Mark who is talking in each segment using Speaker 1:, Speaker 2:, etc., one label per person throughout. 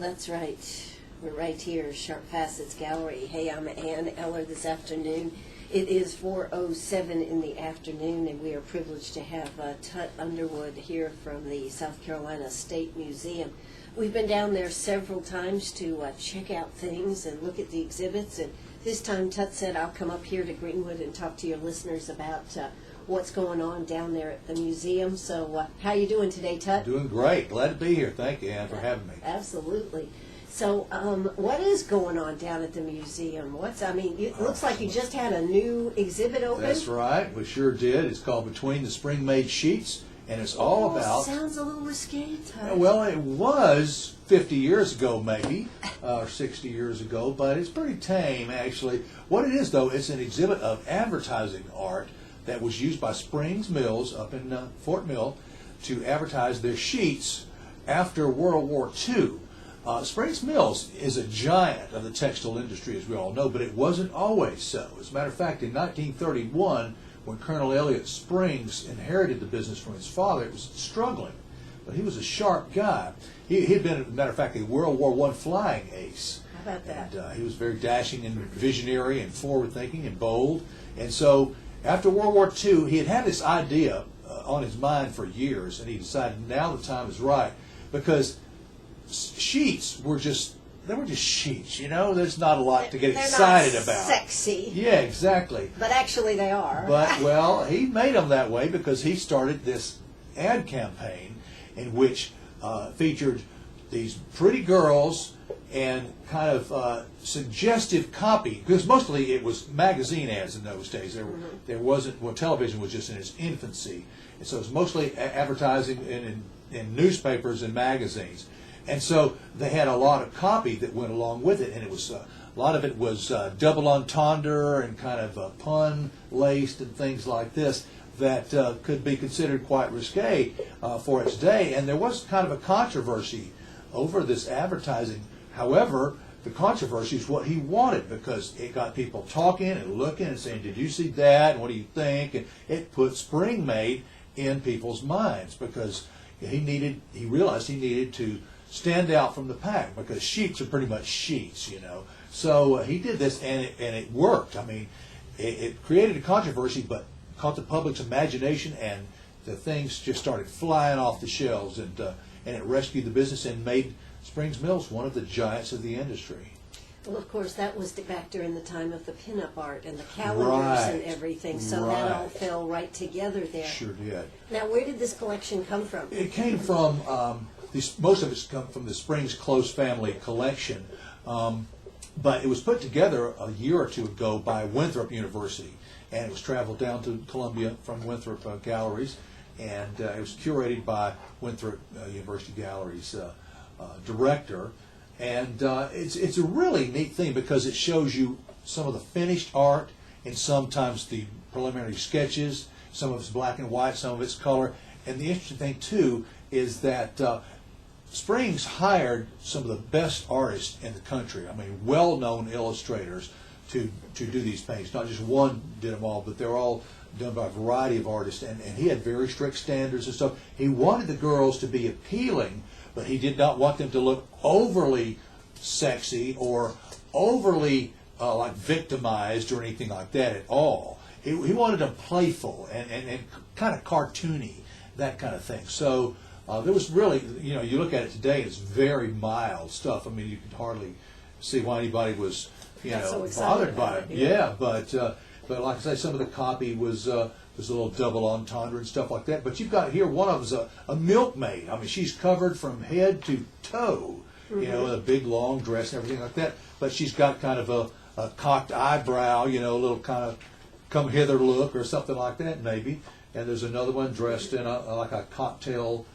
Speaker 1: that's right. We're right here, Sharp Facets Gallery. Hey, I'm Ann Eller this afternoon. It is 4:07 in the afternoon, and we are privileged to have Tut Underwood here from the South Carolina State Museum. We've been down there several times to check out things and look at the exhibits, and this time Tut said, I'll come up here to Greenwood and talk to your listeners about what's going on down there at the museum. So how you doing today, Tut?
Speaker 2: Doing great. Glad to be here. Thank you, Ann, for having me.
Speaker 1: Absolutely. So what is going on down at the museum? It looks like you just had a new exhibit open.
Speaker 2: That's right. We sure did. It's called Between the Spring-Made Sheets, and it's all about...
Speaker 1: Sounds a little risque, Tut.
Speaker 2: Well, it was 50 years ago, maybe, or 60 years ago, but it's pretty tame, actually. What it is, though, it's an exhibit of advertising art that was used by Springs Mills up in Fort Mill to advertise their sheets after World War II. Springs Mills is a giant of the textile industry, as we all know, but it wasn't always so. As a matter of fact, in 1931, when Colonel Elliott Springs inherited the business from his father, it was struggling. But he was a sharp guy. He had been, as a matter of fact, a World War I flying ace.
Speaker 1: How about that?
Speaker 2: And he was very dashing and visionary and forward-thinking and bold. And so after World War II, he had this idea on his mind for years, and he decided now the time is right, because sheets were just sheets, you know. There's not a lot to get excited about.
Speaker 1: Sexy.
Speaker 2: Yeah, exactly.
Speaker 1: But actually they are.
Speaker 2: But, well, he made them that way because he started this ad campaign in which featured these pretty girls and kind of suggestive copy, because mostly it was magazine ads in those days. There wasn't, well, television was just in its infancy. And so it was mostly advertising in newspapers and magazines. And so they had a lot of copy that went along with it, and it was a lot of it was double entendre and kind of pun-laced and things like this that could be considered quite risque for its day. And there was kind of a controversy over this advertising. However, the controversy is what he wanted, because it got people talking and looking and saying, did you see that, and what do you think? And it put Spring Made in people's minds, because he realized he needed to stand out from the pack, because sheets are pretty much sheets, you know. So he did this, and it worked. I mean, it created a controversy, but caught the public's imagination, and the things just started flying off the shelves, and it rescued the business and made Springs Mills one of the giants of the industry.
Speaker 1: Well, of course, that was back during the time of the pinup art and the calendars and everything, so that all fell right together there.
Speaker 2: Sure did.
Speaker 1: Now, where did this collection come from?
Speaker 2: It came from, most of it's come from the Springs Close Family Collection, but it was put together a year or two ago by Winthrop University, and it was traveled down to Columbia from Winthrop Galleries, and it was curated by Winthrop University Galleries director. And it's a really neat thing, because it shows you some of the finished art and sometimes the preliminary sketches. Some of it's black and white, some of it's color. And the interesting thing, too, is that Springs hired some of the best artists in the country. I mean, well-known illustrators to do these paintings. Not just one did them all, but they're all done by a variety of artists. And he had very strict standards and stuff. He wanted the girls to be appealing, but he did not want them to look overly sexy or overly like victimized or anything like that at all. He wanted them playful and kind of cartoony, that kind of thing. So there was really, you know, you look at it today, it's very mild stuff. I mean, you can hardly see why anybody was, bothered by it. Yeah, but like I say, some of the copy was a little double entendre and stuff like that. But you've got here, one of them's a milkmaid. I mean, she's covered from head to toe, you know, a big long dress and everything like that. But she's got kind of a cocked eyebrow, you know, a little kind of come hither look or something like that maybe. And there's another one dressed in like a cocktail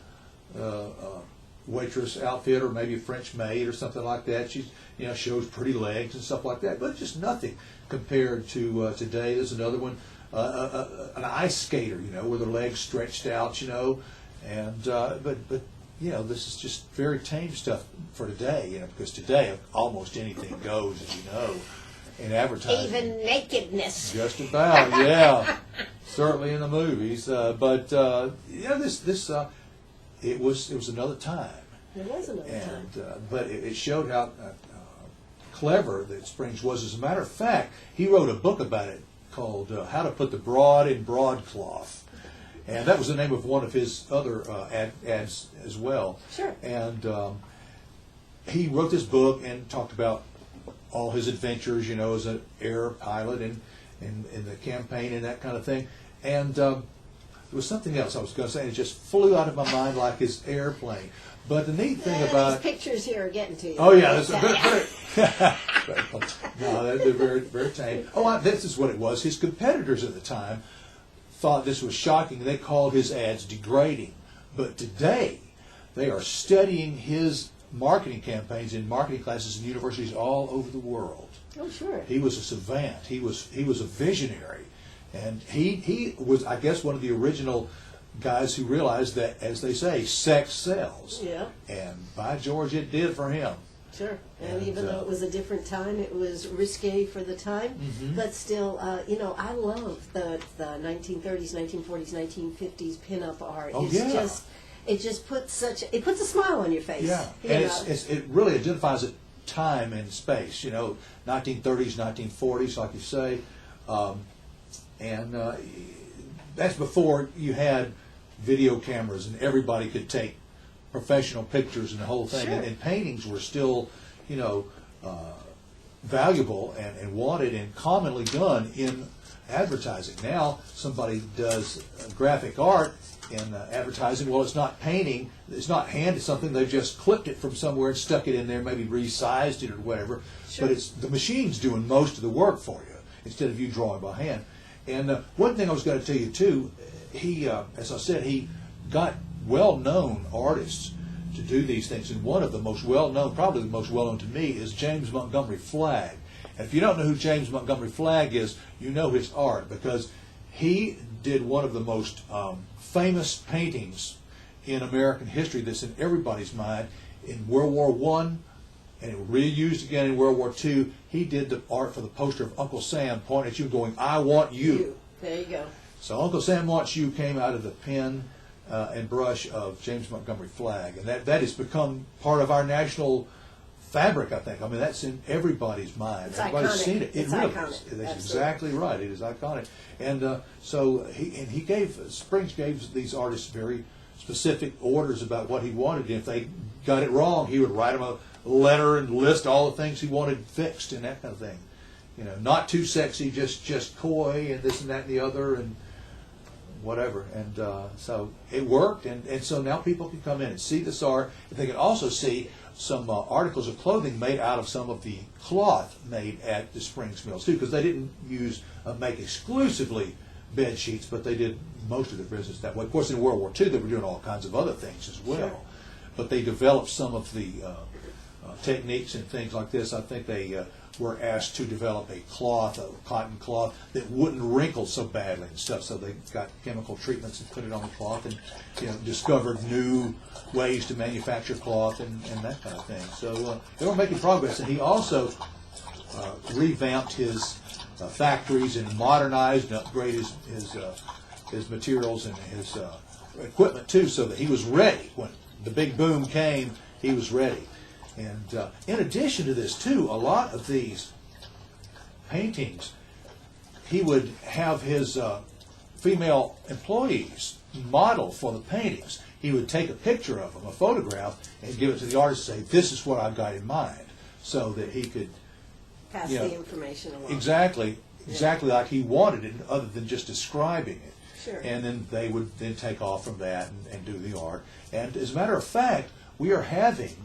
Speaker 2: waitress outfit, or maybe a French maid or something like that. She's, you know, shows pretty legs and stuff like that, but just nothing compared to today. There's another one, an ice skater, you know, with her legs stretched out, you know, and but you know, this is just very tame stuff for today, you know, because today almost anything goes, as you know, in advertising.
Speaker 1: Even nakedness.
Speaker 2: Just about, yeah. Certainly in the movies, but you know, it was another time.
Speaker 1: There was another time.
Speaker 2: But it showed how clever that Springs was. As a matter of fact, he wrote a book about it called How to Put the Broad in Broadcloth. And that was the name of one of his other ads as well.
Speaker 1: Sure.
Speaker 2: And he wrote this book and talked about all his adventures, you know, as an air pilot and the campaign and that kind of thing. And there was something else I was going to say, and it just flew out of my mind like his airplane. But the neat thing about
Speaker 1: these pictures here are getting to you.
Speaker 2: Oh yeah, that's no, they're very, very tame. Oh, this is what it was. His competitors at the time thought this was shocking. They called his ads degrading. But today, they are studying his marketing campaigns in marketing classes in universities all over the world.
Speaker 1: Oh, sure.
Speaker 2: He was a savant. He was a visionary, and he was, I guess, one of the original guys who realized that, as they say, sex sells.
Speaker 1: Yeah.
Speaker 2: And by George, it did for him.
Speaker 1: Sure. And even though it was a different time, it was risque for the time.
Speaker 2: Mm-hmm.
Speaker 1: But still, you know, I love the 1930s, 1940s, 1950s pinup art.
Speaker 2: Oh,
Speaker 1: It's
Speaker 2: yeah.
Speaker 1: just, it just puts it puts a smile on your face.
Speaker 2: Yeah,
Speaker 1: you
Speaker 2: and
Speaker 1: know.
Speaker 2: it really identifies a time and space. You know, 1930s, 1940s, like you say, and that's before you had video cameras and everybody could take professional pictures and the whole thing.
Speaker 1: Sure.
Speaker 2: And paintings were still, you know, valuable and wanted and commonly done in advertising. Now somebody does graphic art in advertising. Well, it's not painting, it's not handed something, they've just clipped it from somewhere and stuck it in there, maybe resized it or whatever.
Speaker 1: Sure.
Speaker 2: But it's the machine's doing most of the work for you instead of you drawing by hand. And one thing I was going to tell you too, he, as I said, he got well-known artists to do these things, and one of the most well-known, probably the most well-known to me, is James Montgomery Flagg. And if you don't know who James Montgomery Flagg is, you know his art, because he did one of the most famous paintings in American history that's in everybody's mind. In World War I, and it was reused again in World War II, he did the art for the poster of Uncle Sam pointing at you going, "I want you."
Speaker 1: There you go.
Speaker 2: So Uncle Sam Wants You came out of the pen and brush of James Montgomery Flagg, and that has become part of our national fabric, I think. I mean, that's in everybody's mind.
Speaker 1: It's
Speaker 2: Everybody's
Speaker 1: iconic.
Speaker 2: seen it. It
Speaker 1: It's
Speaker 2: really
Speaker 1: iconic.
Speaker 2: is. That's
Speaker 1: Absolutely.
Speaker 2: exactly right. It is iconic. And so he gave, Springs gave these artists very specific orders about what he wanted. And if they got it wrong, he would write them a letter and list all the things he wanted fixed and that kind of thing. You know, not too sexy, just coy and this and that and the other and whatever. And so it worked, and so now people can come in and see this art. And they can also see some articles of clothing made out of some of the cloth made at the Springs Mills too, because they didn't make exclusively bed sheets, but they did most of their business that way. Of course, in World War II, they were doing all kinds of other things as well.
Speaker 1: Sure.
Speaker 2: But they developed some of the techniques and things like this. I think they were asked to develop a cloth, a cotton cloth, that wouldn't wrinkle so badly and stuff. So they got chemical treatments and put it on the cloth, and discovered new ways to manufacture cloth and that kind of thing. So they were making progress, and he also revamped his factories and modernized and upgraded his materials and his equipment too, so that he was ready when the big boom came. He was ready. And in addition to this too, a lot of these paintings, he would have his female employees model for the paintings. He would take a picture of them, a photograph, and give it to the artist and say, "This is what I've got in mind," so that he could
Speaker 1: Pass the information along.
Speaker 2: exactly like he wanted it, other than just describing it.
Speaker 1: Sure.
Speaker 2: And then they would then take off from that and do the art. And as a matter of fact, we are having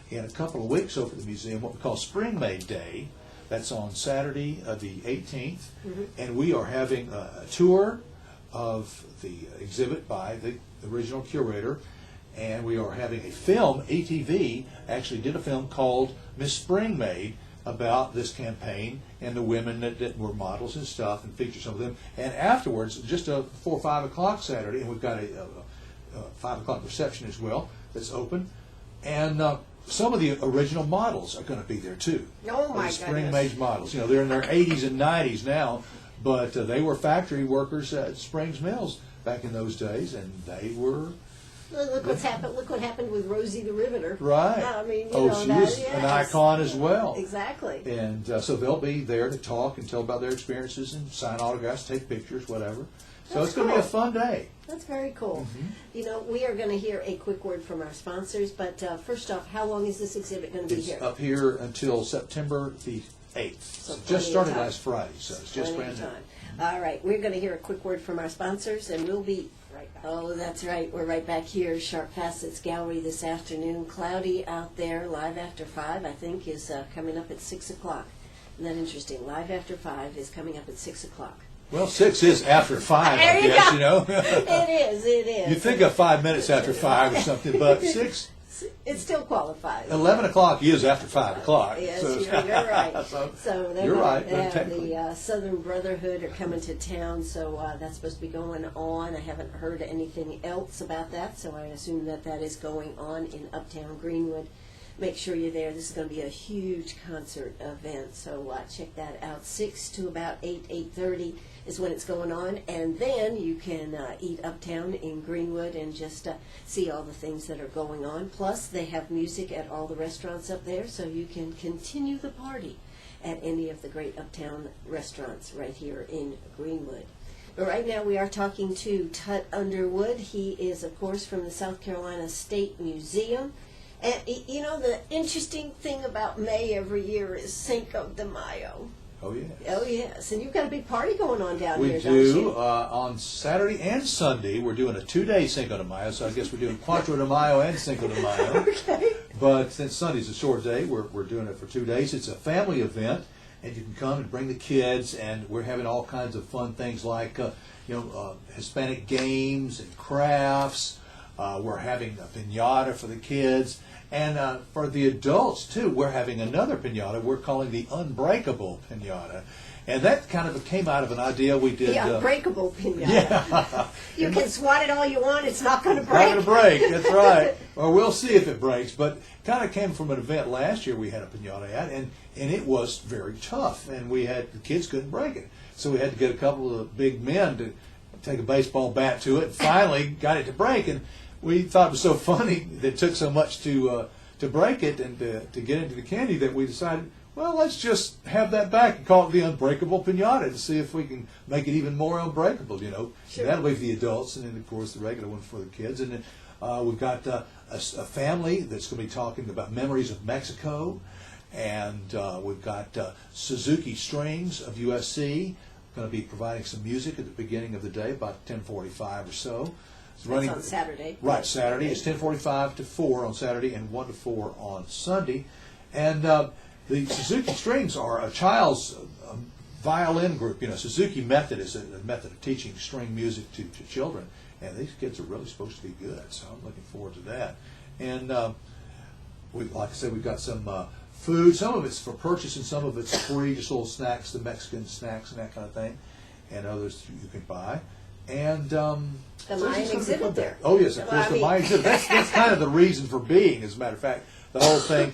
Speaker 2: in a couple of weeks over at the museum what we call Spring Made Day. That's on Saturday, the 18th.
Speaker 1: Mm-hmm.
Speaker 2: And we are having a tour of the exhibit by the original curator. And we are having a film. ETV actually did a film called Miss Spring Made about this campaign and the women that were models and stuff, and featured some of them. And afterwards, just 4 or 5 o'clock Saturday, and we've got a 5 o'clock reception as well that's open. And some of the original models are going to be there too.
Speaker 1: Oh my
Speaker 2: the Spring
Speaker 1: goodness.
Speaker 2: Made models. They're in their 80s and 90s now, but they were factory workers at Springs Mills back in those days, and they were
Speaker 1: Look what's happened. Look what happened with Rosie the Riveter.
Speaker 2: Right.
Speaker 1: I mean, you
Speaker 2: oh,
Speaker 1: know,
Speaker 2: she
Speaker 1: that,
Speaker 2: was
Speaker 1: yes.
Speaker 2: an icon as well.
Speaker 1: Exactly.
Speaker 2: And so they'll be there to talk and tell about their experiences and sign autographs, take pictures, whatever. So
Speaker 1: That's
Speaker 2: it's going to be a
Speaker 1: cool.
Speaker 2: fun day.
Speaker 1: That's very cool.
Speaker 2: Mm-hmm.
Speaker 1: You know, we are going to hear a quick word from our sponsors, but first off, how long is this exhibit going to be
Speaker 2: It's
Speaker 1: here?
Speaker 2: up here until September the 8th.
Speaker 1: So
Speaker 2: So
Speaker 1: plenty
Speaker 2: just
Speaker 1: of
Speaker 2: started
Speaker 1: time.
Speaker 2: last Friday, so it's just
Speaker 1: Plenty of
Speaker 2: brand new.
Speaker 1: time. All right, we're going to hear a quick word from our sponsors, and we'll be right back. Oh, that's right. We're right back here, Sharp Facets Gallery this afternoon. Cloudy out there, live after 5, I think, is coming up at 6 o'clock. Isn't that interesting? Live after 5 is coming up at 6 o'clock.
Speaker 2: Well, 6 is after 5,
Speaker 1: There
Speaker 2: I
Speaker 1: you
Speaker 2: guess,
Speaker 1: go.
Speaker 2: you know.
Speaker 1: It is.
Speaker 2: You think of 5 minutes after 5 or something, but 6,
Speaker 1: It still qualifies.
Speaker 2: 11 o'clock is after 5 o'clock.
Speaker 1: Yes,
Speaker 2: So-
Speaker 1: you're right.
Speaker 2: so
Speaker 1: So they're
Speaker 2: you're
Speaker 1: gonna
Speaker 2: right, but
Speaker 1: have
Speaker 2: technically.
Speaker 1: the Southern Brotherhood are coming to town, so that's supposed to be going on. I haven't heard anything else about that, so I assume that that is going on in Uptown Greenwood. Make sure you're there. This is going to be a huge concert event, so check that out. 6 to about 8:30 is when it's going on, and then you can eat uptown in Greenwood and just see all the things that are going on. Plus, they have music at all the restaurants up there, so you can continue the party at any of the great uptown restaurants right here in Greenwood. But right now we are talking to Tut Underwood. He is, of course, from the South Carolina State Museum. And, you know, the interesting thing about May every year is Cinco de Mayo.
Speaker 2: Oh, yes.
Speaker 1: Oh, yes. And you've got a big party going on down
Speaker 2: We
Speaker 1: here,
Speaker 2: do.
Speaker 1: don't you?
Speaker 2: On Saturday and Sunday, we're doing a 2-day Cinco de Mayo, so I guess we're doing Cuatro de Mayo and Cinco de Mayo.
Speaker 1: Okay.
Speaker 2: But since Sunday's a short day, we're doing it for 2 days. It's a family event, and you can come and bring the kids, and we're having all kinds of fun things like, Hispanic games and crafts. We're having a piñata for the kids. And for the adults, too, we're having another piñata we're calling the Unbreakable Piñata. And that kind of came out of an idea we did.
Speaker 1: The unbreakable pinata.
Speaker 2: Yeah.
Speaker 1: You can swat it all you want, it's not going to
Speaker 2: Not
Speaker 1: break.
Speaker 2: going to break, that's right. Or we'll see if it breaks. But kind of came from an event last year we had a piñata at, and it was very tough. And the kids couldn't break it. So we had to get a couple of big men to take a baseball bat to it, and finally got it to break. And we thought it was so funny that it took so much to break it and to get into the candy that we decided, well, let's just have that back and call it the Unbreakable Piñata to see if we can make it even more unbreakable, you know.
Speaker 1: Sure.
Speaker 2: That'll be for the adults, and then, of course, the regular one for the kids. And then we've got a family that's going to be talking about memories of Mexico. And we've got Suzuki Strings of USC going to be providing some music at the beginning of the day, about 10:45 or so. It's
Speaker 1: That's on Saturday.
Speaker 2: Right, Saturday. It's 10:45 to 4 on Saturday and 1 to 4 on Sunday. And the Suzuki Strings are a child's violin group. You know, Suzuki Method is a method of teaching string music to children. And these kids are really supposed to be good, so I'm looking forward to that. And like I said, we've got some food. Some of it's for purchase and some of it's free, just little snacks, the Mexican snacks and that kind of thing. And others you can buy. And
Speaker 1: The
Speaker 2: so
Speaker 1: Mayan
Speaker 2: it's just gonna be
Speaker 1: exhibit
Speaker 2: fun.
Speaker 1: there.
Speaker 2: Oh yes, of
Speaker 1: Well,
Speaker 2: course,
Speaker 1: I
Speaker 2: the
Speaker 1: mean-
Speaker 2: Mayan exhibit. That's kind of the reason for being, as a matter of fact, the whole thing.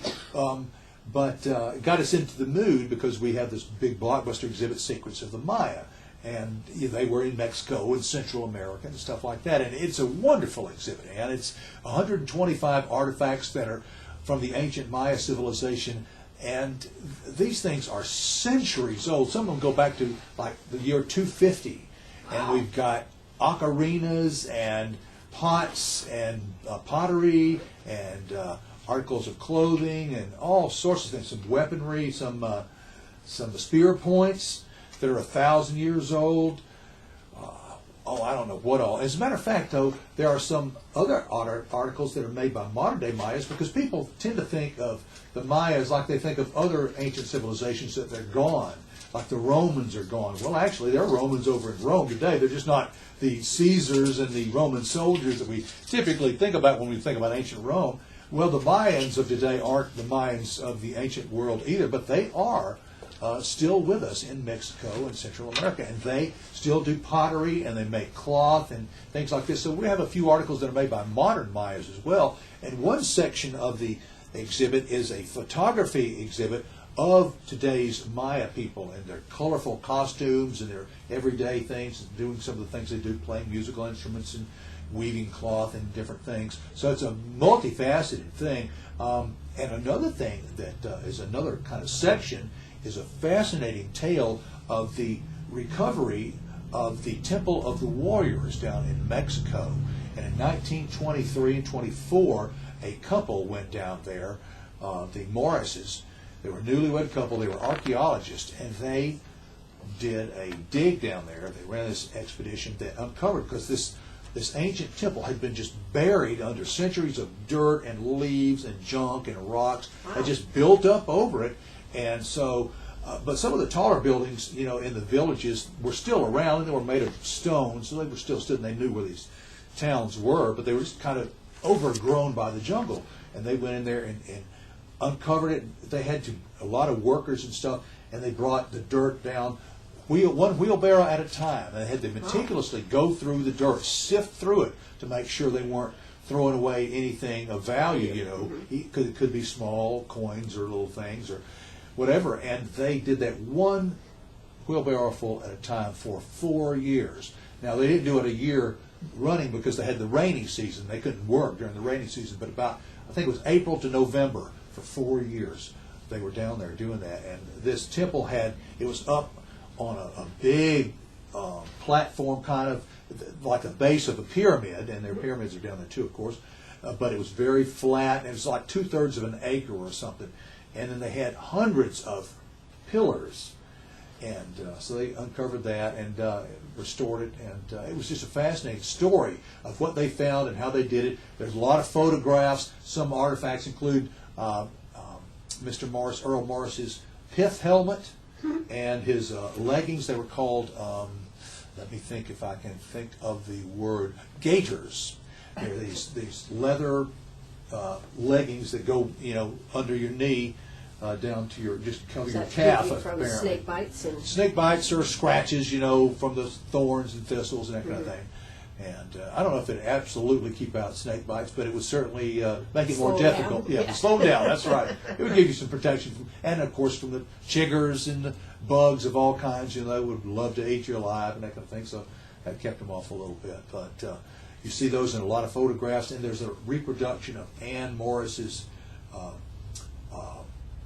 Speaker 2: But it got us into the mood because we have this big blockbuster exhibit, Secrets of the Maya. And they were in Mexico and Central America and stuff like that. And it's a wonderful exhibit. And it's 125 artifacts that are from the ancient Maya civilization. And these things are centuries old. Some of them go back to like the year 250. And we've got ocarinas and pots and pottery and articles of clothing and all sorts of things. Some weaponry, some spear points that are 1,000 years old. I don't know what all. As a matter of fact, though, there are some other articles that are made by modern-day Mayas because people tend to think of the Mayas like they think of other ancient civilizations that they're gone, like the Romans are gone. Well, actually, there are Romans over in Rome today. They're just not the Caesars and the Roman soldiers that we typically think about when we think about ancient Rome. Well, the Mayans of today aren't the Mayans of the ancient world either, but they are still with us in Mexico and Central America, and they still do pottery and they make cloth and things like this. So we have a few articles that are made by modern Mayas as well. And one section of the exhibit is a photography exhibit of today's Maya people and their colorful costumes and their everyday things, and doing some of the things they do, playing musical instruments and weaving cloth and different things. So it's a multifaceted thing. And another thing that is another kind of section is a fascinating tale of the recovery of the Temple of the Warriors down in Mexico. And in 1923 and 24, a couple went down there, the Morrises. They were a newlywed couple. They were archaeologists, and they did a dig down there. They ran this expedition that uncovered, because this ancient temple had been just buried under centuries of dirt and leaves and junk and rocks.
Speaker 1: Wow.
Speaker 2: Had just built up over it. And so, but some of the taller buildings, in the villages were still around, and they were made of stone, so they were still stood, and they knew where these towns were, but they were just kind of overgrown by the jungle. And they went in there and uncovered it. They had a lot of workers and stuff, and they brought the dirt down one wheelbarrow at a time. And they had to meticulously go through the dirt, sift through it to make sure they weren't throwing away anything of value. It could be small coins or little things or whatever. And they did that one wheelbarrow full at a time for 4 years. Now, they didn't do it a year running because they had the rainy season. They couldn't work during the rainy season, but I think it was April to November for 4 years they were down there doing that. And this temple it was up on a big platform, kind of like the base of a pyramid, and their pyramids are down there too, of course, but it was very flat, and it was like 2/3 of an acre or something. And then they had hundreds of pillars, and so they uncovered that and restored it, and it was just a fascinating story of what they found and how they did it. There's a lot of photographs. Some artifacts include Mr. Morris, Earl Morris's pith helmet, and his leggings. They were called, let me think if I can think of the word, gaiters. They're these leather leggings that go, under your knee down to just cover your calf.
Speaker 1: From snake bites
Speaker 2: snake bites or scratches, from the thorns and thistles and that kind of thing. And I don't know if it absolutely keep out snake bites, but it would certainly make it more difficult. Yeah, slow them down. That's right. It would give you some protection and of course from the chiggers and the bugs of all kinds. They would love to eat you alive and that kind of thing. So that kept them off a little bit. But you see those in a lot of photographs, and there's a reproduction of Anne Morris's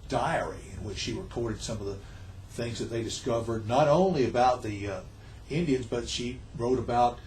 Speaker 2: diary in which she recorded some of the things that they discovered, not only about the Indians, but she wrote about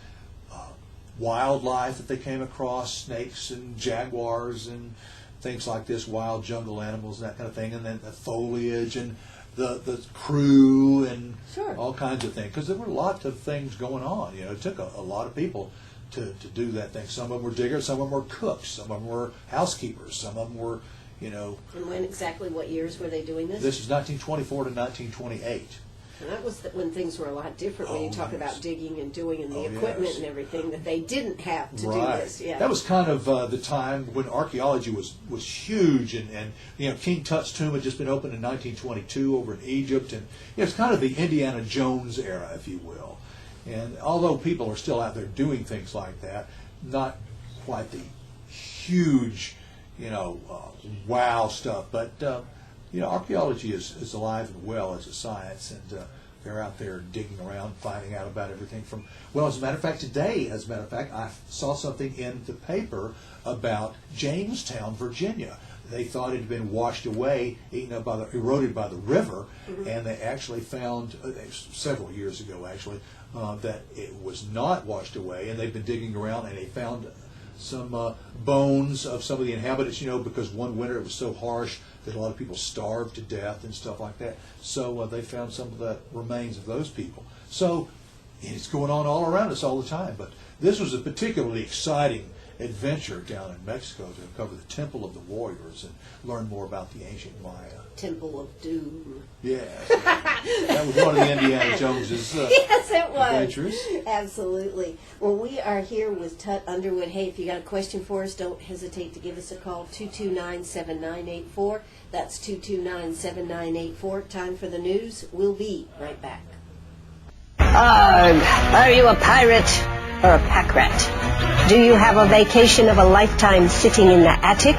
Speaker 2: wildlife that they came across, snakes and jaguars and things like this, wild jungle animals and that kind of thing, and then the foliage and the crew and all kinds of things, because there were lots of things going on. It took a lot of people to do that thing. Some of them were diggers, some of them were cooks, some of them were housekeepers, some of them were,
Speaker 1: And what years were they doing this?
Speaker 2: This is 1924 to 1928.
Speaker 1: And that was when things were a lot different, when you talk about digging and doing and the equipment and everything, that they didn't have to do this. Yeah.
Speaker 2: That was kind of the time when archaeology was huge, and King Tut's tomb had just been opened in 1922 over in Egypt, and it's kind of the Indiana Jones era, if you will. And although people are still out there doing things like that, not quite the huge, wow stuff, but archaeology is alive and well as a science, and they're out there digging around, finding out about everything from, as a matter of fact, today, I saw something in the paper about Jamestown, Virginia. They thought it had been washed away, eroded by the river, and they actually found, several years ago actually, that it was not washed away, and they've been digging around, and they found some bones of some of the inhabitants, because one winter it was so harsh that a lot of people starved to death and stuff like that. So they found some of the remains of those people. So it's going on all around us all the time. But this was a particularly exciting adventure down in Mexico to uncover the Temple of the Warriors and learn more about the ancient Maya.
Speaker 1: Temple of Doom.
Speaker 2: Yes. That was one of the Indiana Jones's
Speaker 1: yes, it was.
Speaker 2: adventures.
Speaker 1: Absolutely. Well, we are here with Tut Underwood. Hey, if you got a question for us, don't hesitate to give us a call, 229-7984. That's 229-7984. Time for the news. We'll be right back.
Speaker 3: Arg! Are you a pirate or a pack rat? Do you have a vacation of a lifetime sitting in the attic?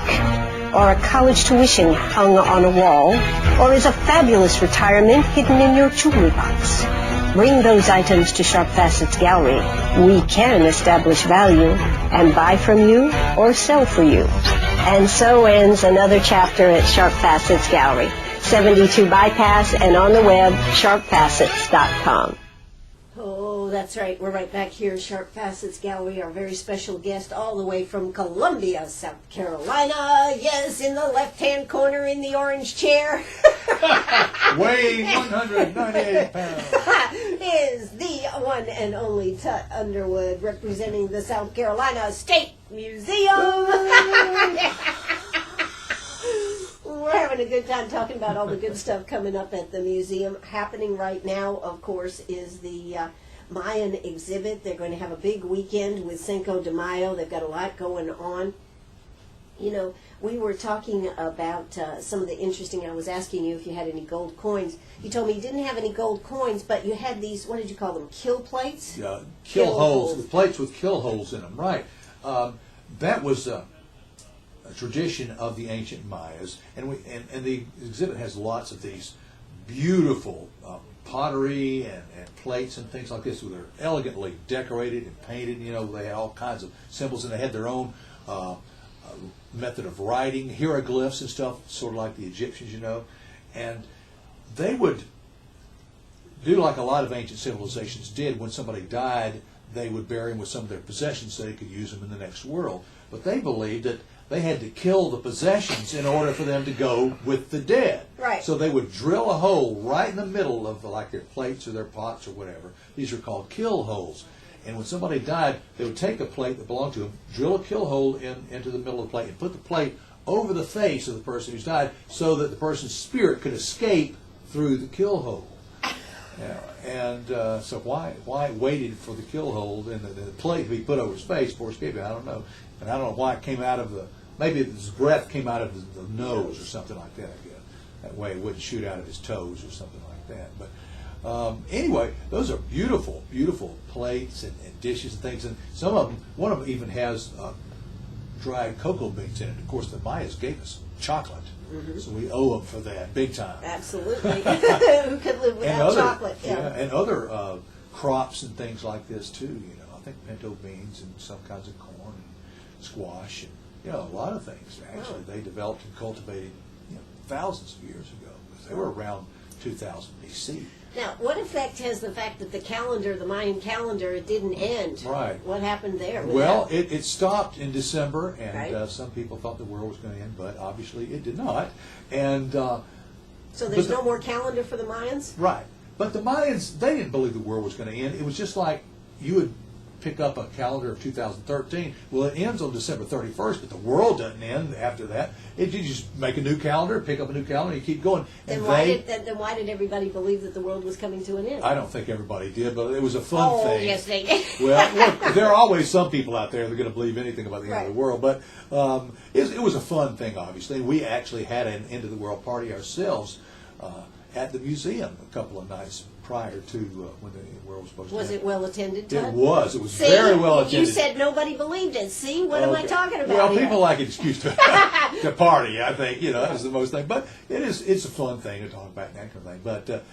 Speaker 3: Or a college tuition hung on a wall? Or is a fabulous retirement hidden in your jewelry box? Bring those items to Sharp Facets Gallery. We can establish value and buy from you or sell for you. And so ends another chapter at Sharp Facets Gallery, 72 Bypass, and on the web, sharpfacets.com.
Speaker 1: Oh, that's right. We're right back here at Sharp Facets Gallery. Our very special guest all the way from Columbia, South Carolina. Yes, in the left-hand corner in the orange chair.
Speaker 2: Weighing 198 pounds.
Speaker 1: Is the one and only Tut Underwood, representing the South Carolina State Museum. We're having a good time talking about all the good stuff coming up at the museum. Happening right now, of course, is the Mayan exhibit. They're going to have a big weekend with Cinco de Mayo. They've got a lot going on. You know, we were talking about some of the interesting, I was asking you if you had any gold coins. You told me you didn't have any gold coins, but you had these, what did you call them, kill plates?
Speaker 2: Yeah, kill holes, the plates with kill holes in them, right. That was a tradition of the ancient Mayas, and the exhibit has lots of these beautiful pottery and plates and things like this. They're elegantly decorated and painted. You know, they had all kinds of symbols, and they had their own method of writing, hieroglyphs and stuff, sort of like the Egyptians, you know. And they would do like a lot of ancient civilizations did. When somebody died, they would bury him with some of their possessions so they could use them in the next world. But they believed that they had to kill the possessions in order for them to go with the dead.
Speaker 1: Right.
Speaker 2: So they would drill a hole right in the middle of like their plates or their pots or whatever. These are called kill holes. And when somebody died, they would take a plate that belonged to them, drill a kill hole into the middle of the plate, and put the plate over the face of the person who's died so that the person's spirit could escape through the kill hole. So why it waited for the kill hole and the plate to be put over his face before escaping, I don't know. And I don't know why it came out of maybe his breath came out of the nose or something like that, I guess. That way it wouldn't shoot out of his toes or something like that. But anyway, those are beautiful, beautiful plates and dishes and things. And some of them, one of them even has dried cocoa beans in it. Of course, the Mayas gave us chocolate. Mm-hmm. So we owe them for that, big time.
Speaker 1: Absolutely. Who could live without chocolate?
Speaker 2: Yeah, and other crops and things like this too. You know, I think pinto beans and some kinds of corn and squash and a lot of things. Actually, they developed and cultivated thousands of years ago because they were around 2000 BC.
Speaker 1: Now, what effect has the fact that the Mayan calendar, it didn't end?
Speaker 2: Right.
Speaker 1: What happened there?
Speaker 2: Well, it stopped in December, and
Speaker 1: right.
Speaker 2: Some people thought the world was going to end, but obviously it did not. And
Speaker 1: so there's no more calendar for the Mayans?
Speaker 2: Right. But the Mayans, they didn't believe the world was going to end. It was just like you would pick up a calendar of 2013. Well, it ends on December 31st, but the world doesn't end after that. You just make a new calendar, pick up a new calendar, and you keep going.
Speaker 1: Then why did everybody believe that the world was coming to an end?
Speaker 2: I don't think everybody did, but it was a fun thing.
Speaker 1: Oh, yes, they did.
Speaker 2: Well, look, there are always some people out there that are going to believe anything about the end of the world, but it was a fun thing, obviously. We actually had an end of the world party ourselves at the museum a couple of nights prior to when the world was supposed to end.
Speaker 1: Was it well attended, Tut?
Speaker 2: It was. It was very well attended.
Speaker 1: You said nobody believed it. See, what am I talking about?
Speaker 2: Well,
Speaker 1: here?
Speaker 2: people like an excuse to party. I think that was the most thing. But it's a fun thing to talk about and that kind of thing. But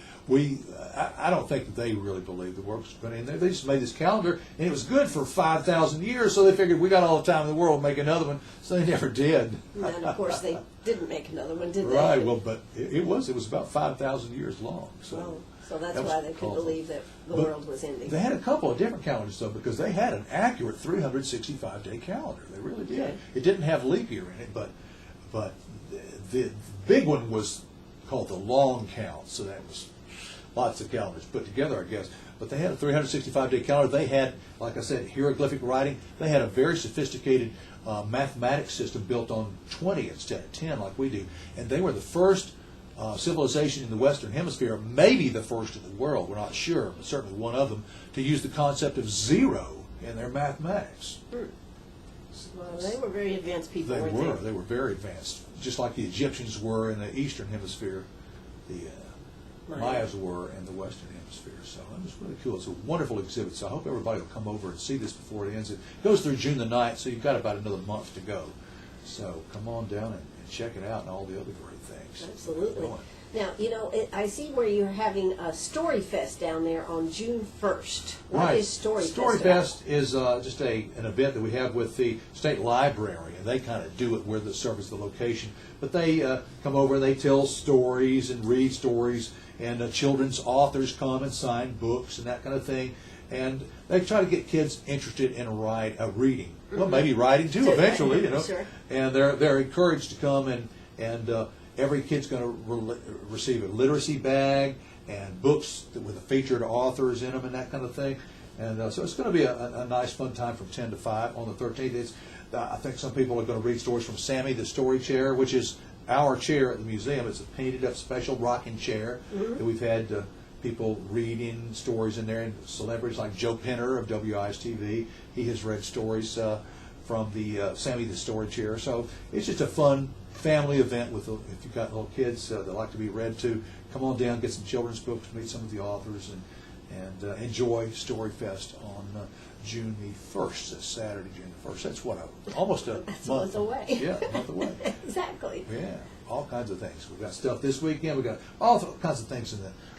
Speaker 2: I don't think that they really believed the world was going to end there. They just made this calendar, and it was good for 5,000 years. So they figured we got all the time in the world to make another one. So they never did.
Speaker 1: And then, of course, they didn't make another one, did they?
Speaker 2: Right. Well, but it was about 5,000 years long. So.
Speaker 1: So that's why they could believe that the world was ending.
Speaker 2: They had a couple of different calendars, though, because they had an accurate 365-day calendar. They really did.
Speaker 1: Okay.
Speaker 2: It didn't have leap year in it, but the big one was called the long count, so that was lots of calendars put together, I guess. But they had a 365-day calendar. They had, like I said, hieroglyphic writing. They had a very sophisticated mathematics system built on 20 instead of 10 like we do. And they were the first civilization in the Western Hemisphere, maybe the first in the world, we're not sure, but certainly one of them, to use the concept of zero in their mathematics.
Speaker 1: Well, they were very advanced people, weren't they?
Speaker 2: They were very advanced, just like the Egyptians were in the Eastern Hemisphere, the Mayas were in the Western Hemisphere. So it was really cool. It's a wonderful exhibit, so I hope everybody will come over and see this before it ends. It goes through June the 9th, so you've got about another month to go. So come on down and check it out and all the other great things.
Speaker 1: Absolutely. Now, I see where you're having a Story Fest down there on June 1st. What is Story Fest?
Speaker 2: Story Fest is just an event that we have with the State Library, and they kind of do it where the service the location. But they come over and they tell stories and read stories, and children's authors come and sign books and that kind of thing. And they try to get kids interested in reading. Well, maybe writing too eventually,
Speaker 1: Sure.
Speaker 2: And they're encouraged to come and every kid's going to receive a literacy bag and books with featured authors in them and that kind of thing. And so it's going to be a nice, fun time from 10 to 5 on the 13th. I think some people are going to read stories from Sammy the Story Chair, which is our chair at the museum. It's a painted-up special rocking chair. And we've had people reading stories in there, and celebrities like Joe Penner of WIS-TV. He has read stories from the Sammy the Story Chair. So it's just a fun family event if you've got little kids that like to be read to. Come on down, get some children's books, meet some of the authors, and enjoy Story Fest on June the 1st. That's Saturday, June the 1st. That's almost a
Speaker 1: That's
Speaker 2: month.
Speaker 1: a month away.
Speaker 2: Yeah, a month away.
Speaker 1: Exactly.
Speaker 2: Yeah, all kinds of things. We've got stuff this weekend. We've got all kinds of things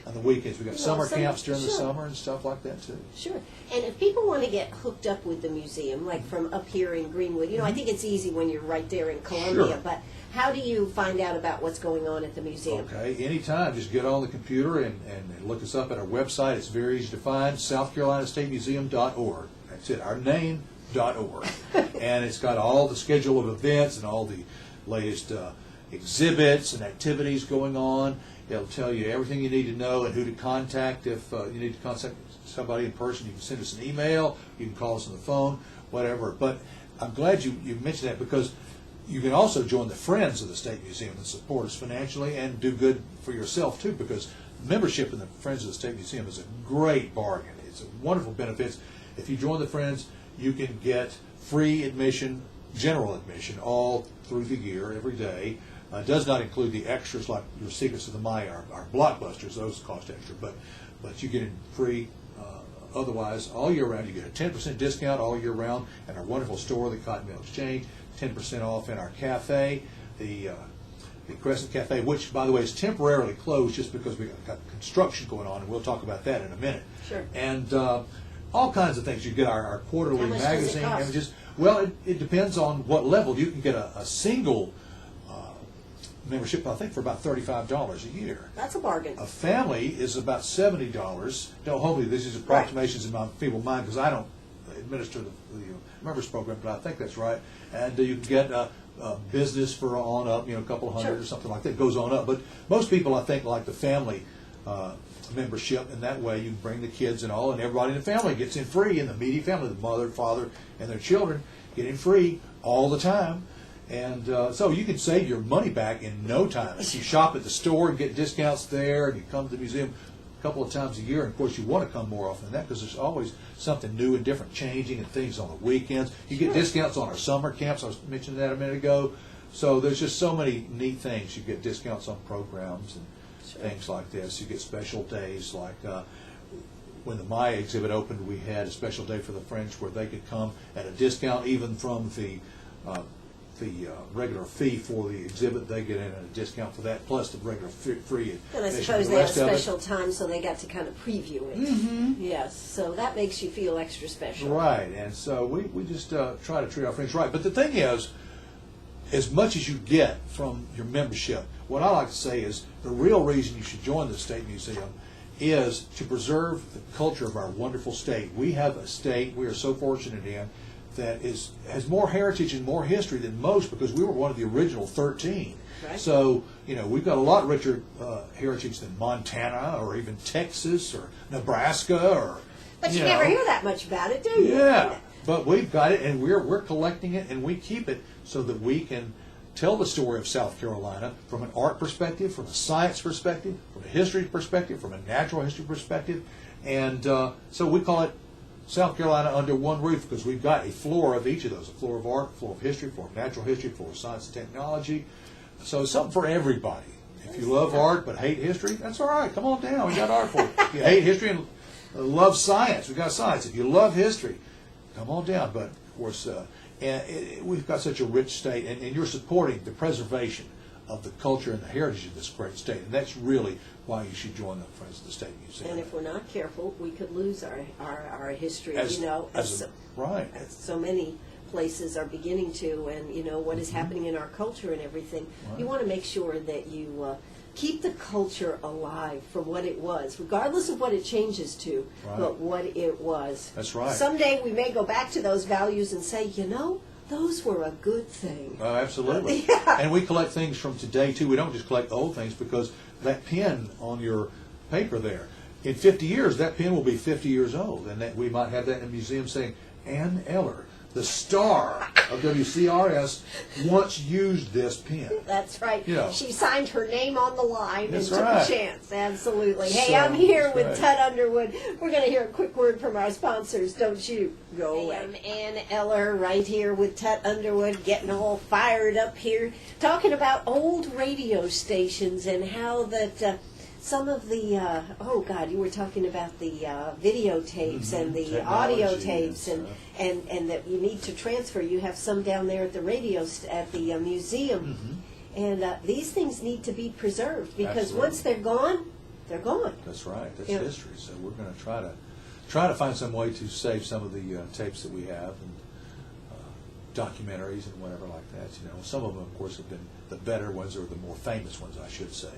Speaker 2: on the weekends. We've got summer camps during the summer and stuff like that too.
Speaker 1: Sure. And if people want to get hooked up with the museum, like from up here in Greenwood, I think it's easy when you're right there in Columbia,
Speaker 2: Sure.
Speaker 1: but how do you find out about what's going on at the museum?
Speaker 2: Okay, anytime. Just get on the computer and look us up at our website. It's very easy to find, SouthCarolinaStateMuseum.org. That's it, our name.org. And it's got all the schedule of events and all the latest exhibits and activities going on. It'll tell you everything you need to know and who to contact. If you need to contact somebody in person, you can send us an email, you can call us on the phone, whatever. But I'm glad you mentioned that, because you can also join the Friends of the State Museum and support us financially and do good for yourself too, because membership in the Friends of the State Museum is a great bargain. It's a wonderful benefits. If you join the Friends, you can get free admission, general admission, all through the year, every day. It does not include the extras like your Secrets of the Maya, our blockbusters. Those cost extra, but you get it free. Otherwise, all year round, you get a 10% discount all year round at our wonderful store, the Cotton Mill Exchange. 10% off in our cafe, the Crescent Cafe, which, by the way, is temporarily closed just because we've got construction going on, and we'll talk about that in a minute.
Speaker 1: Sure.
Speaker 2: And all kinds of things. You get our quarterly
Speaker 1: How much
Speaker 2: magazine.
Speaker 1: does it cost?
Speaker 2: Images. Well, it depends on what level. You can get a single membership, I think, for about $35 a year.
Speaker 1: That's a bargain.
Speaker 2: A family is about $70. Don't hold me. This is approximations in my feeble mind, because I don't administer the members program, but I think that's right. And you can get a business for on up, a couple of hundred or something like that. It goes on up. But most people, I think, like the family membership, and that way you can bring the kids and all, and everybody in the family gets in free, and the immediate family, the mother, father, and their children get in free all the time. And so you can save your money back in no time. If you shop at the store and get discounts there, and you come to the museum a couple of times a year, and of course you want to come more often than that, because there's always something new and different changing and things on the weekends. You get discounts on our summer camps. I was mentioning that a minute ago. So there's just so many neat things. You get discounts on programs and things like this. You get special days, like when the Maya exhibit opened, we had a special day for the French where they could come at a discount, even from the regular fee for the exhibit. They get in at a discount for that, plus the regular free.
Speaker 1: And I suppose they had a special time, so they got to kind of preview it.
Speaker 2: Mm-hmm.
Speaker 1: Yes, so that makes you feel extra special.
Speaker 2: Right, and so we just try to treat our friends right. But the thing is, as much as you get from your membership, what I like to say is the real reason you should join the State Museum is to preserve the culture of our wonderful state. We have a state we are so fortunate in that has more heritage and more history than most, because we were one of the original 13.
Speaker 1: Right.
Speaker 2: So, we've got a lot richer heritage than Montana or even Texas or Nebraska
Speaker 1: But you never hear that much about it, do you?
Speaker 2: Yeah, but we've got it, and we're collecting it, and we keep it so that we can tell the story of South Carolina from an art perspective, from a science perspective, from a history perspective, from a natural history perspective. And so we call it South Carolina under one roof, because we've got a floor of each of those: a floor of art, a floor of history, a floor of natural history, a floor of science and technology. So it's something for everybody. If you love art but hate history, that's all right. Come on down. We got art for you. If you hate history and love science, we got science. If you love history, come on down. But of course, And we've got such a rich state, and you're supporting the preservation of the culture and the heritage of this great state, and that's really why you should join the Friends of the State Museum.
Speaker 1: And if we're not careful, we could lose our history,
Speaker 2: As-
Speaker 1: you know,
Speaker 2: right.
Speaker 1: as so many places are beginning to, and, you know, what is
Speaker 2: Mm-hmm.
Speaker 1: happening in our culture and everything.
Speaker 2: Right.
Speaker 1: You want to make sure that you keep the culture alive from what it was, regardless of what it changes to,
Speaker 2: Right.
Speaker 1: but what it was.
Speaker 2: That's right.
Speaker 1: Someday we may go back to those values and say, you know, those were a good thing.
Speaker 2: Oh, absolutely.
Speaker 1: Yeah.
Speaker 2: And we collect things from today, too. We don't just collect old things, because that pen on your paper there, in 50 years, that pen will be 50 years old. And that we might have that in a museum saying, Ann Eller, the star of WCRS, once used this pen.
Speaker 1: That's right.
Speaker 2: You know.
Speaker 1: She signed her name on the line
Speaker 2: That's
Speaker 1: and took
Speaker 2: right.
Speaker 1: a chance. Absolutely. Hey,
Speaker 2: So,
Speaker 1: I'm here
Speaker 2: that's
Speaker 1: with
Speaker 2: right.
Speaker 1: Tut Underwood. We're going to hear a quick word from our sponsors. Don't you go away. I'm Ann Eller, right here with Tut Underwood, getting all fired up here, talking about old radio stations and how that some of the, oh God, you were talking about the videotapes and the audio
Speaker 2: Technology
Speaker 1: tapes
Speaker 2: and
Speaker 1: and that you need to transfer. You have some down there at the at the museum. And these things need to be preserved, because
Speaker 2: Absolutely.
Speaker 1: once they're gone, they're gone.
Speaker 2: That's right. That's
Speaker 1: Yeah.
Speaker 2: history. So we're going to try to find some way to save some of the tapes that we have, and documentaries and whatever like that. You know, some of them, of course, have been the better ones, or the more famous ones, I should say,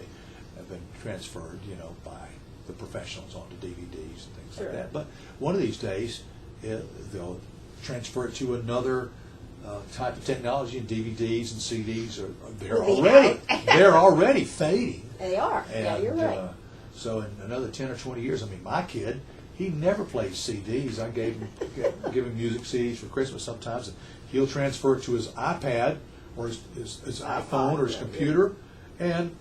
Speaker 2: have been transferred, you know, by the professionals onto DVDs and things
Speaker 1: Sure.
Speaker 2: like that. But one of these days, they'll transfer it to another type of technology, and DVDs and CDs they're already fading.
Speaker 1: They are. Yeah,
Speaker 2: And,
Speaker 1: you're right.
Speaker 2: So in another 10 or 20 years, I mean, my kid, he never plays CDs. I give him music CDs for Christmas sometimes, and he'll transfer it to his iPad or his iPhone or his computer, and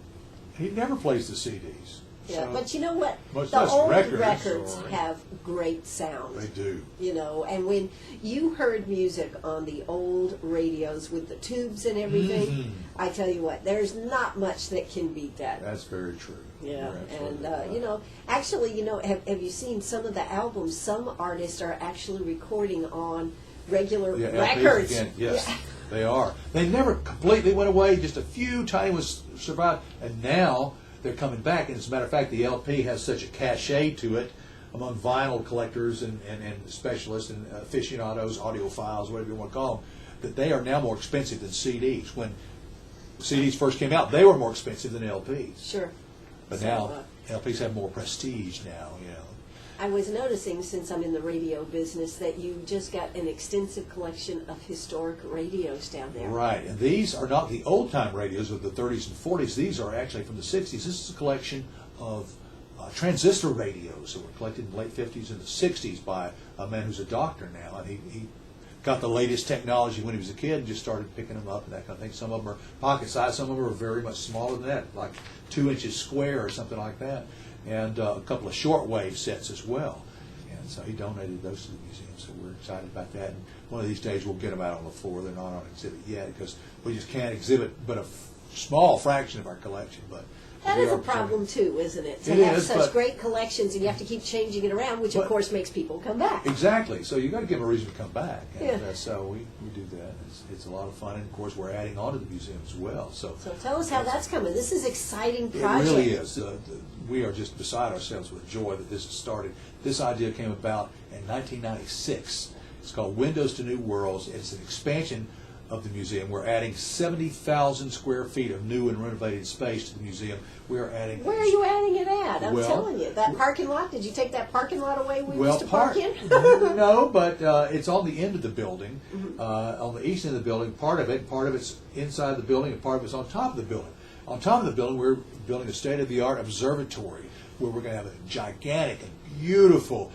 Speaker 2: he never plays the CDs.
Speaker 1: Yeah,
Speaker 2: So,
Speaker 1: but you know what?
Speaker 2: much
Speaker 1: The
Speaker 2: less
Speaker 1: old
Speaker 2: records or-
Speaker 1: have great sound.
Speaker 2: they do.
Speaker 1: You know, and when you heard music on the old radios with the tubes and everything,
Speaker 2: Mhm.
Speaker 1: I tell you what, there's not much that can beat that.
Speaker 2: That's very true.
Speaker 1: Yeah,
Speaker 2: You're absolutely
Speaker 1: and
Speaker 2: right.
Speaker 1: you know, actually, you know, have you seen some of the albums? Some artists are actually recording on regular
Speaker 2: Yeah, LPs
Speaker 1: records.
Speaker 2: again, yes,
Speaker 1: Yeah.
Speaker 2: they are. They never completely went away. Just a few tiny ones survived, and now they're coming back. And as a matter of fact, the LP has such a cachet to it among vinyl collectors and specialists and aficionados, audiophiles, whatever you want to call them, that they are now more expensive than CDs. When CDs first came out, they were more expensive than LPs.
Speaker 1: Sure.
Speaker 2: But
Speaker 1: So,
Speaker 2: now LPs have more prestige now, you know.
Speaker 1: I was noticing, since I'm in the radio business, that you just got an extensive collection of historic radios down there.
Speaker 2: Right, and these are not the old-time radios of the 30s and 40s. These are actually from the 60s. This is a collection of transistor radios that were collected in the late 50s and the 60s by a man who's a doctor now, and he got the latest technology when he was a kid and just started picking them up and that kind of thing. Some of them are pocket size, some of them are very much smaller than that, like 2 inches square or something like that, and a couple of shortwave sets as well. And so he donated those to the museum, so we're excited about that. And one of these days we'll get them out on the floor. They're not on exhibit yet because we just can't exhibit but a small fraction of our collection. But
Speaker 1: That
Speaker 2: we
Speaker 1: is
Speaker 2: are
Speaker 1: a problem too, isn't it? To
Speaker 2: It
Speaker 1: have
Speaker 2: is,
Speaker 1: such
Speaker 2: but-
Speaker 1: great collections and you have to keep changing it around, which of
Speaker 2: But-
Speaker 1: course makes people come back.
Speaker 2: Exactly. So you got to give them a reason to come back. And
Speaker 1: Yeah.
Speaker 2: so we do that. It's a lot of fun. And of course, we're adding on to the museum as well. So
Speaker 1: So tell us how that's coming. This is an exciting
Speaker 2: it
Speaker 1: project.
Speaker 2: really is. We are just beside ourselves with joy that this has started. This idea came about in 1996. It's called Windows to New Worlds. It's an expansion of the museum. We're adding 70,000 square feet of new and renovated space to the museum. We are adding.
Speaker 1: Where are you adding it at? I'm
Speaker 2: Well,
Speaker 1: telling you. That parking lot, did you take that parking lot away we
Speaker 2: Well,
Speaker 1: used to park in?
Speaker 2: no, but it's on the end of the building,
Speaker 1: Mm-hmm.
Speaker 2: on the east end of the building. Part of it's inside the building, and part of it's on top of the building. On top of the building, we're building a state-of-the-art observatory where we're going to have a gigantic and beautiful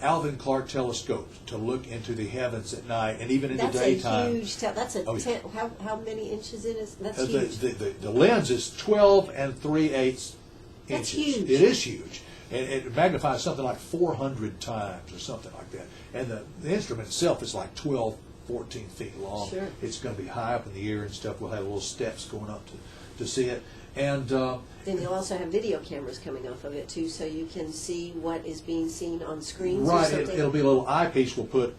Speaker 2: Alvin Clark telescope to look into the heavens at night and even in
Speaker 1: That's
Speaker 2: the daytime.
Speaker 1: a huge, that's a
Speaker 2: Oh, yeah.
Speaker 1: 10, how many inches it is? That's
Speaker 2: The,
Speaker 1: huge.
Speaker 2: the lens is 12 3/8 inches.
Speaker 1: That's huge.
Speaker 2: It is huge. And it magnifies something like 400 times or something like that. And the instrument itself is like 12, 14 feet long.
Speaker 1: Sure.
Speaker 2: It's going to be high up in the air and stuff. We'll have little steps going up to see it. And
Speaker 1: Then you'll also have video cameras coming off of it too, so you can see what is being seen on screens or
Speaker 2: right,
Speaker 1: something.
Speaker 2: it'll be a little eyepiece we'll put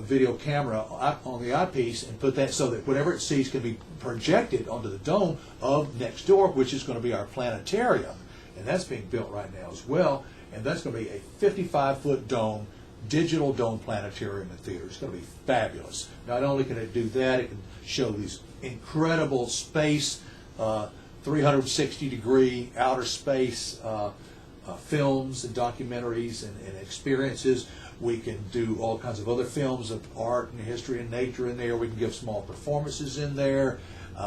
Speaker 2: video camera on the eyepiece and put that so that whatever it sees can be projected onto the dome of next door, which is going to be our planetarium. And that's being built right now as well. And that's going to be a 55-foot dome, digital dome planetarium and theater. It's going to be fabulous. Not only can it do that, it can show these incredible space, 360-degree outer space films and documentaries and experiences. We can do all kinds of other films of art and history and nature in there. We can give small performances in there.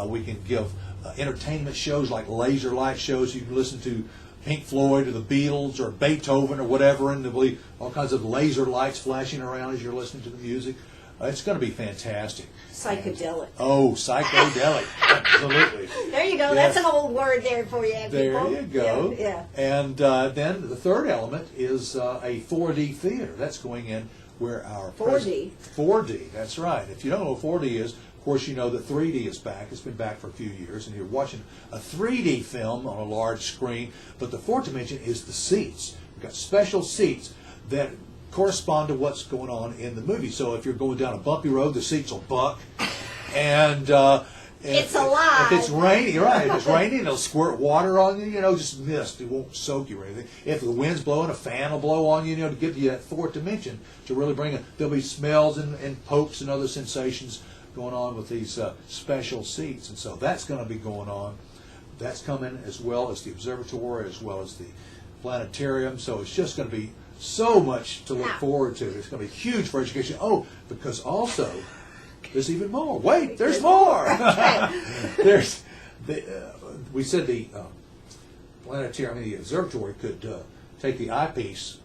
Speaker 2: We can give entertainment shows like laser light shows. You can listen to Pink Floyd or the Beatles or Beethoven or whatever, and there'll be all kinds of laser lights flashing around as you're listening to the music. It's going to be fantastic.
Speaker 1: Psychedelic.
Speaker 2: Oh, psychedelic. Absolutely.
Speaker 1: There you go.
Speaker 2: Yes.
Speaker 1: That's an old word there for you, people.
Speaker 2: There you go.
Speaker 1: Yeah.
Speaker 2: And then the third element is a 4D theater. That's going in where our
Speaker 1: 4D?
Speaker 2: 4D, that's right. If you don't know what 4D is, of course you know that 3D is back. It's been back for a few years, and you're watching a 3D film on a large screen. But the fourth dimension is the seats. We've got special seats that correspond to what's going on in the movie. So if you're going down a bumpy road, the seats will buck. And
Speaker 1: It's alive.
Speaker 2: If it's raining, you're right. If it's raining, it'll squirt water on you. You know, just mist. It won't soak you or anything. If the wind's blowing, a fan will blow on you. You know, to give you that fourth dimension to really bring it. There'll be smells and pokes and other sensations going on with these special seats, and so that's going to be going on. That's coming as well as the observatory, as well as the planetarium. So it's just going to be so much to look forward to. It's going to be huge for education. Oh, because also there's even more. Wait, there's more. There's we said the planetarium, the observatory could take the eyepiece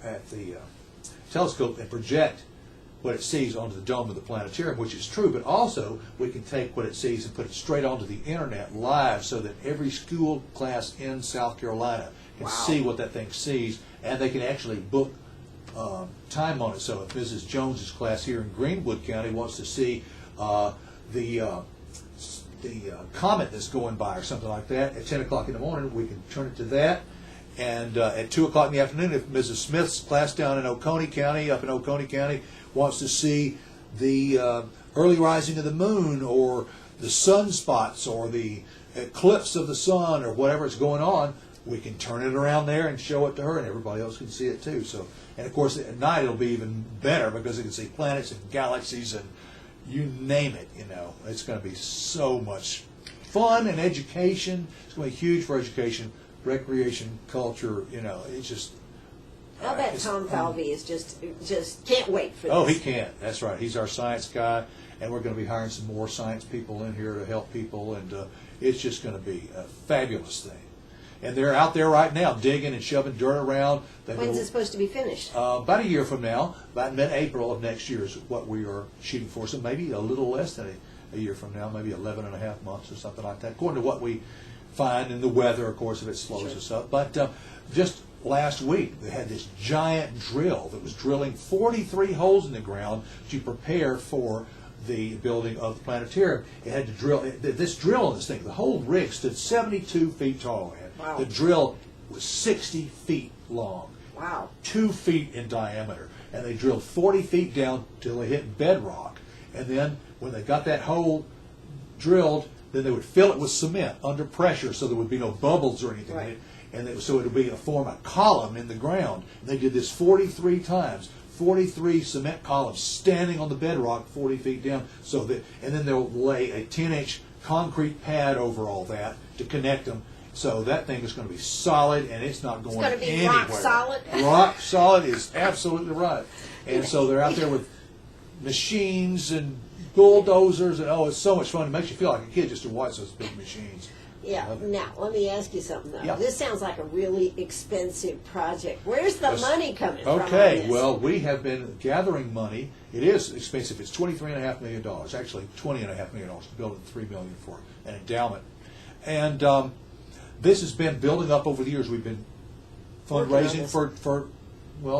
Speaker 2: at the telescope and project what it sees onto the dome of the planetarium, which is true, but also we can take what it sees and put it straight onto the internet live so that every school class in South Carolina can see what that thing sees, and they can actually book time on it. So if Mrs. Jones's class here in Greenwood County wants to see the comet that's going by or something like that at 10 o'clock in the morning, we can turn it to that. And at 2 o'clock in the afternoon, if Mrs. Smith's class down in Oconee County, up in Oconee County, wants to see the early rising of the moon or the sunspots or the eclipse of the sun or whatever is going on, we can turn it around there and show it to her, and everybody else can see it too. So, and of course at night it'll be even better because they can see planets and galaxies and you name it. You know, it's going to be so much fun and education. It's going to be huge for education, recreation, culture. You know, it's just.
Speaker 1: I'll bet Tom Falvey is just can't wait for this.
Speaker 2: Oh, he can't. That's right. He's our science guy, and we're going to be hiring some more science people in here to help people, and it's just going to be a fabulous thing. And they're out there right now digging and shoving dirt around.
Speaker 1: When's it supposed to be finished?
Speaker 2: About a year from now, about mid-April of next year is what we are shooting for. So maybe a little less than a year from now, maybe 11 and a half months or something like that, according to what we find in the weather, of course, if it slows us up. But just last week, they had this giant drill that was drilling 43 holes in the ground to prepare for the building of the planetarium. It had to drill, this drill on this thing, the whole rig stood 72 feet tall.
Speaker 1: Wow.
Speaker 2: The drill was 60 feet long.
Speaker 1: Wow.
Speaker 2: 2 feet in diameter. And they drilled 40 feet down till they hit bedrock. And then when they got that hole drilled, then they would fill it with cement under pressure so there would be no bubbles or anything.
Speaker 1: Right.
Speaker 2: And so it would be form a column in the ground. And they did this 43 times. 43 cement columns standing on the bedrock 40 feet down. So that, and then they'll lay a 10-inch concrete pad over all that to connect them. So that thing is going to be solid, and it's not going
Speaker 1: It's going to be
Speaker 2: anywhere.
Speaker 1: rock solid.
Speaker 2: Rock solid is absolutely right. And so they're out there with machines and bulldozers, and oh, it's so much fun. It makes you feel like a kid just to watch those big machines.
Speaker 1: Yeah. Now, let me ask you something, though.
Speaker 2: Yeah.
Speaker 1: This sounds like a really expensive project. Where's the money coming from?
Speaker 2: Okay,
Speaker 1: on this?
Speaker 2: well, we have been gathering money. It is expensive. It's $23.5 million. Actually, $20.5 million to build it, $3 million for an endowment. And this has been building up over the years. We've been fundraising for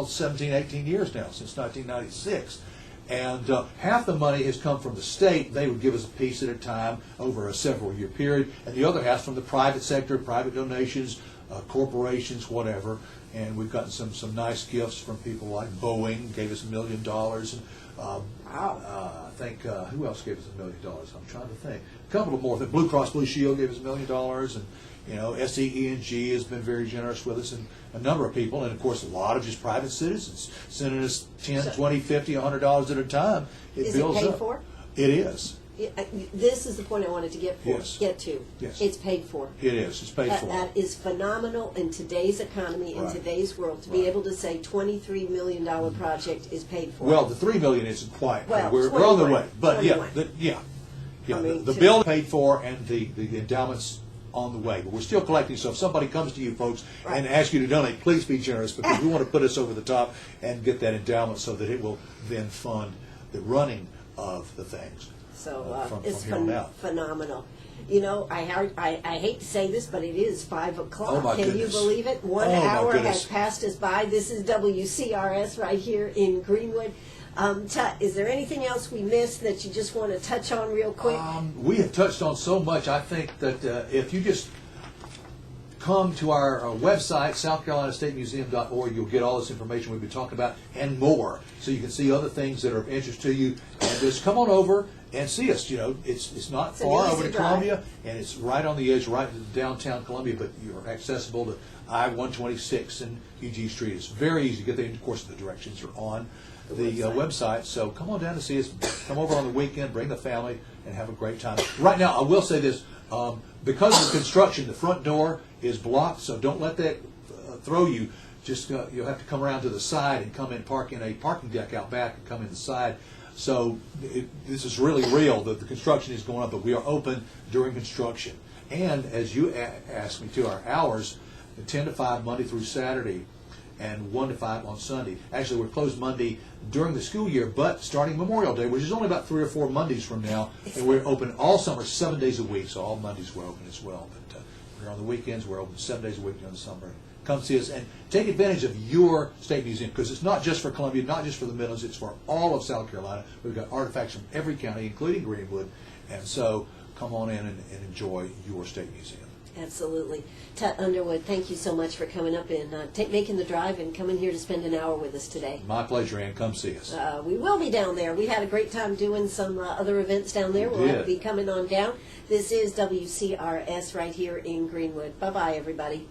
Speaker 2: 17, 18 years now, since 1996. And half the money has come from the state. They would give us a piece at a time over a several-year period. And the other half from the private sector, private donations, corporations, whatever. And we've gotten some nice gifts from people like Boeing, gave us $1 million, and
Speaker 1: Wow.
Speaker 2: I think, who else gave us $1 million? I'm trying to think. A couple of more. The Blue Cross Blue Shield gave us $1 million, and SEENG has been very generous with us, and a number of people, and of course a lot of just private citizens sending us $10, $20, $50, $100 at a time.
Speaker 1: Is
Speaker 2: builds
Speaker 1: it paid
Speaker 2: up.
Speaker 1: for?
Speaker 2: It is.
Speaker 1: This is the point I wanted to get to.
Speaker 2: Yes.
Speaker 1: It's paid for.
Speaker 2: It is. It's paid for.
Speaker 1: That is phenomenal in today's economy, in
Speaker 2: Right.
Speaker 1: today's world, to be able to say $23 million project is paid for.
Speaker 2: Well, the $3 million isn't quite.
Speaker 1: Well,
Speaker 2: we're on the
Speaker 1: 21.
Speaker 2: way, but
Speaker 1: 21.
Speaker 2: I mean, the
Speaker 1: to-
Speaker 2: bill is paid for and the endowment's on the way. But we're still collecting. So if somebody comes to you folks and
Speaker 1: Right.
Speaker 2: asks you to donate, please be generous, because we want to put us over the top and get that endowment so that it will then fund the running of the things.
Speaker 1: So
Speaker 2: from
Speaker 1: it's
Speaker 2: here on out.
Speaker 1: phenomenal. I hate to say this, but it is 5 o'clock.
Speaker 2: Oh, my
Speaker 1: Can
Speaker 2: goodness.
Speaker 1: you believe it? One
Speaker 2: Oh, my
Speaker 1: hour
Speaker 2: goodness.
Speaker 1: has passed us by. This is WCRS right here in Greenwood. Tut, is there anything else we missed that you just want to touch on real quick?
Speaker 2: We have touched on so much. I think that if you just come to our website, southcarolinastatemuseum.org, you'll get all this information we've been talking about and more. So you can see other things that are of interest to you. And just come on over and see us. It's not
Speaker 1: It's an
Speaker 2: far
Speaker 1: easy
Speaker 2: over to
Speaker 1: drive.
Speaker 2: Columbia, and it's right on the edge, right in downtown Columbia, but you're accessible to I-126 and UG Street. It's very easy to get there. Of course, the directions are on the website. So come on down to see us. Come over on the weekend, bring the family, and have a great time. Right now, I will say this. Because of the construction, the front door is blocked, so don't let that throw you. Just you'll have to come around to the side and come in, park in a parking deck out back, and come in the side. So this is really real. The construction is going up, but we are open during construction. And as you asked me to, our hours, 10 to 5 Monday through Saturday, and 1 to 5 on Sunday. Actually, we're closed Monday during the school year, but starting Memorial Day, which is only about 3 or 4 Mondays from now, and we're open all summer, 7 days a week, so all Mondays we're open as well. But we're on the weekends, we're open 7 days a week during the summer. Come see us and take advantage of your state museum, because it's not just for Columbia, not just for the Midlands, it's for all of South Carolina. We've got artifacts from every county, including Greenwood, and so come on in and enjoy your state museum.
Speaker 1: Absolutely. Tut Underwood, thank you so much for coming up and making the drive and coming here to spend an hour with us today.
Speaker 2: My pleasure, Ann. Come see us.
Speaker 1: We will be down there. We had a great time doing some other events down there. We'll have to be coming on down. This is WCRS right here in Greenwood. Bye-bye, everybody.